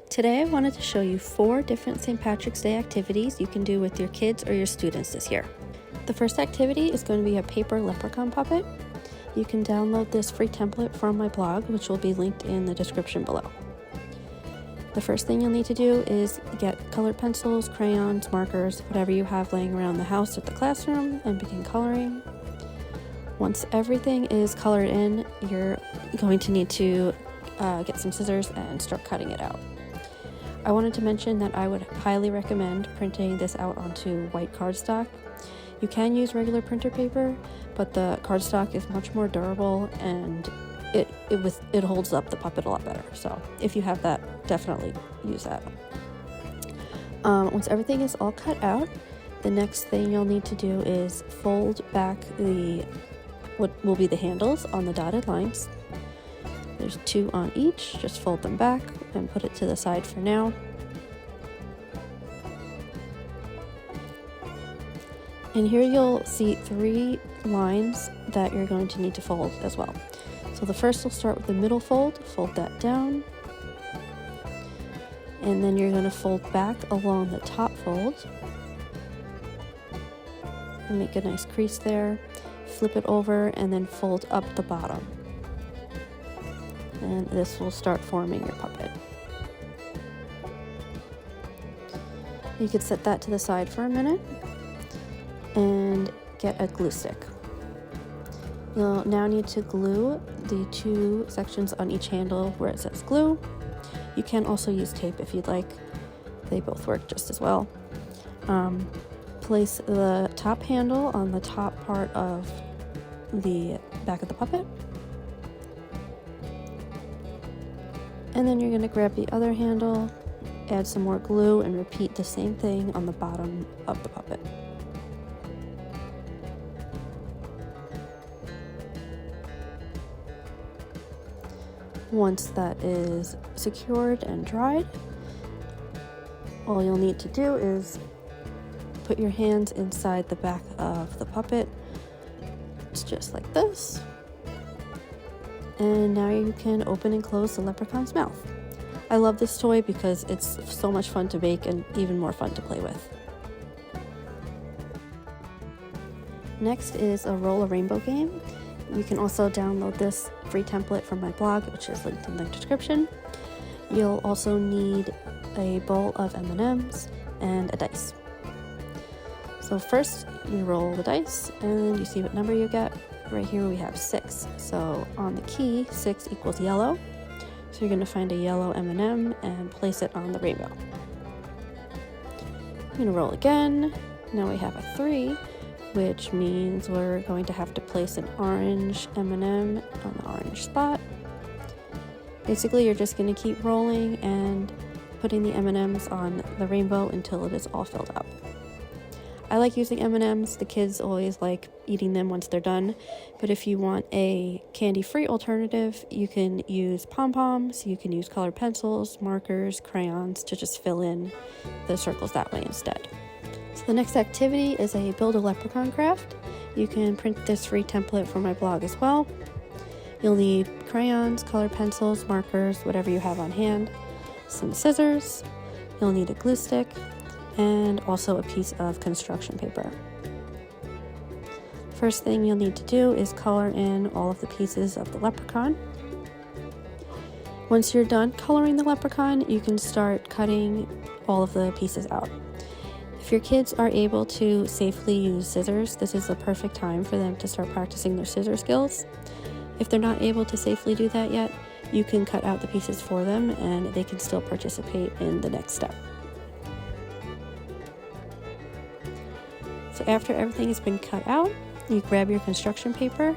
Today I wanted to show you 4 different St. Patrick's Day activities you can do with your kids or your students this year. The first activity is going to be a paper leprechaun puppet. You can download this free template from my blog, which will be linked in the description below. The first thing you'll need to do is get colored pencils, crayons, markers, whatever you have laying around the house or the classroom, and begin coloring. Once everything is colored in, you're going to need to get some scissors and start cutting it out. I wanted to mention that I would highly recommend printing this out onto white cardstock. You can use regular printer paper, but the cardstock is much more durable and it holds up the puppet a lot better. So if you have that, definitely use that. Once everything is all cut out, the next thing you'll need to do is fold back what will be the handles on the dotted lines. There's 2 on each. Just fold them back and put it to the side for now. And here you'll see 3 lines that you're going to need to fold as well. So the first will start with the middle fold that down. And then you're going to fold back along the top fold. And make a nice crease there. Flip it over and then fold up the bottom. And this will start forming your puppet. You could set that to the side for a minute and get a glue stick. You'll now need to glue the 2 sections on each handle where it says glue. You can also use tape if you'd like. They both work just as well. Place the top handle on the top part of the back of the puppet. And then you're going to grab the other handle, add some more glue, and repeat the same thing on the bottom of the puppet. Once that is secured and dried, all you'll need to do is put your hands inside the back of the puppet. It's just like this. And now you can open and close the leprechaun's mouth. I love this toy because it's so much fun to make and even more fun to play with. Next is a roll a rainbow game. You can also download this free template from my blog, which is linked in the description. You'll also need a bowl of M&Ms and a dice. So first you roll the dice and you see what number you get. Right here we have 6. So on the key, 6 equals yellow. So you're going to find a yellow M&M and place it on the rainbow. I'm going to roll again. Now we have a 3, which means we're going to have to place an orange M&M on the orange spot. Basically, you're just going to keep rolling and putting the M&Ms on the rainbow until it is all filled up. I like using M&Ms. The kids always like eating them once they're done. But if you want a candy-free alternative, you can use pom-poms, you can use colored pencils, markers, crayons to just fill in the circles that way instead. So the next activity is a build a leprechaun craft. You can print this free template from my blog as well. You'll need crayons, colored pencils, markers, whatever you have on hand, some scissors, you'll need a glue stick, and also a piece of construction paper. First thing you'll need to do is color in all of the pieces of the leprechaun. Once you're done coloring the leprechaun, you can start cutting all of the pieces out. If your kids are able to safely use scissors, this is the perfect time for them to start practicing their scissor skills. If they're not able to safely do that yet, you can cut out the pieces for them and they can still participate in the next step. So after everything has been cut out, you grab your construction paper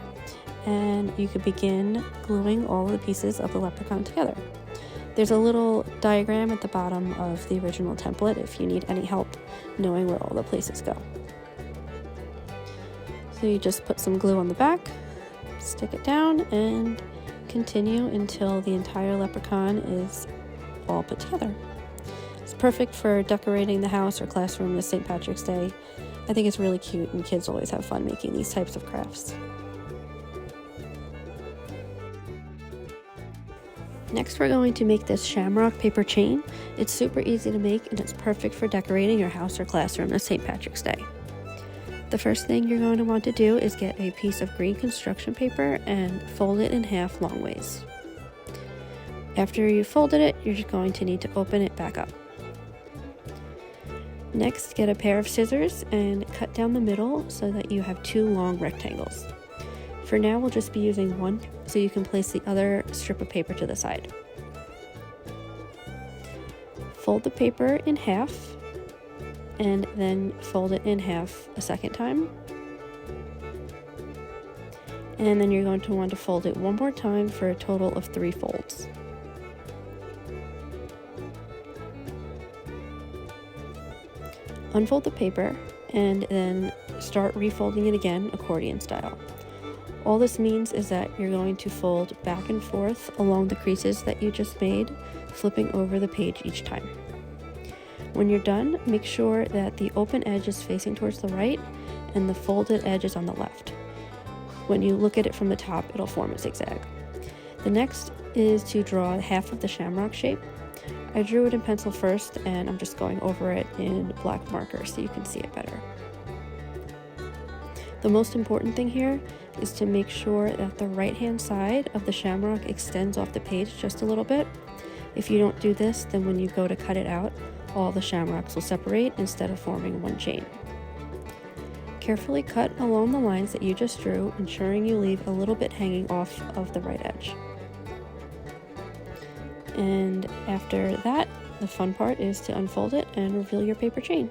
and you could begin gluing all of the pieces of the leprechaun together. There's a little diagram at the bottom of the original template if you need any help knowing where all the places go. So you just put some glue on the back, stick it down, and continue until the entire leprechaun is all put together. It's perfect for decorating the house or classroom this St. Patrick's Day. I think it's really cute and kids always have fun making these types of crafts. Next, we're going to make this shamrock paper chain. It's super easy to make and it's perfect for decorating your house or classroom on St. Patrick's Day. The first thing you're going to want to do is get a piece of green construction paper and fold it in half long ways. After you've folded it, you're just going to need to open it back up. Next, get a pair of scissors and cut down the middle so that you have 2 long rectangles. For now, we'll just be using one so you can place the other strip of paper to the side. Fold the paper in half and then fold it in half a second time. And then you're going to want to fold it one more time for a total of 3 folds. Unfold the paper and then start refolding it again, accordion style. All this means is that you're going to fold back and forth along the creases that you just made, flipping over the page each time. When you're done, make sure that the open edge is facing towards the right and the folded edge is on the left. When you look at it from the top, it'll form a zigzag. The next is to draw half of the shamrock shape. I drew it in pencil first and I'm just going over it in black marker so you can see it better. The most important thing here is to make sure that the right-hand side of the shamrock extends off the page just a little bit. If you don't do this, then when you go to cut it out, all the shamrocks will separate instead of forming one chain. Carefully cut along the lines that you just drew, ensuring you leave a little bit hanging off of the right edge. And after that, the fun part is to unfold it and reveal your paper chain.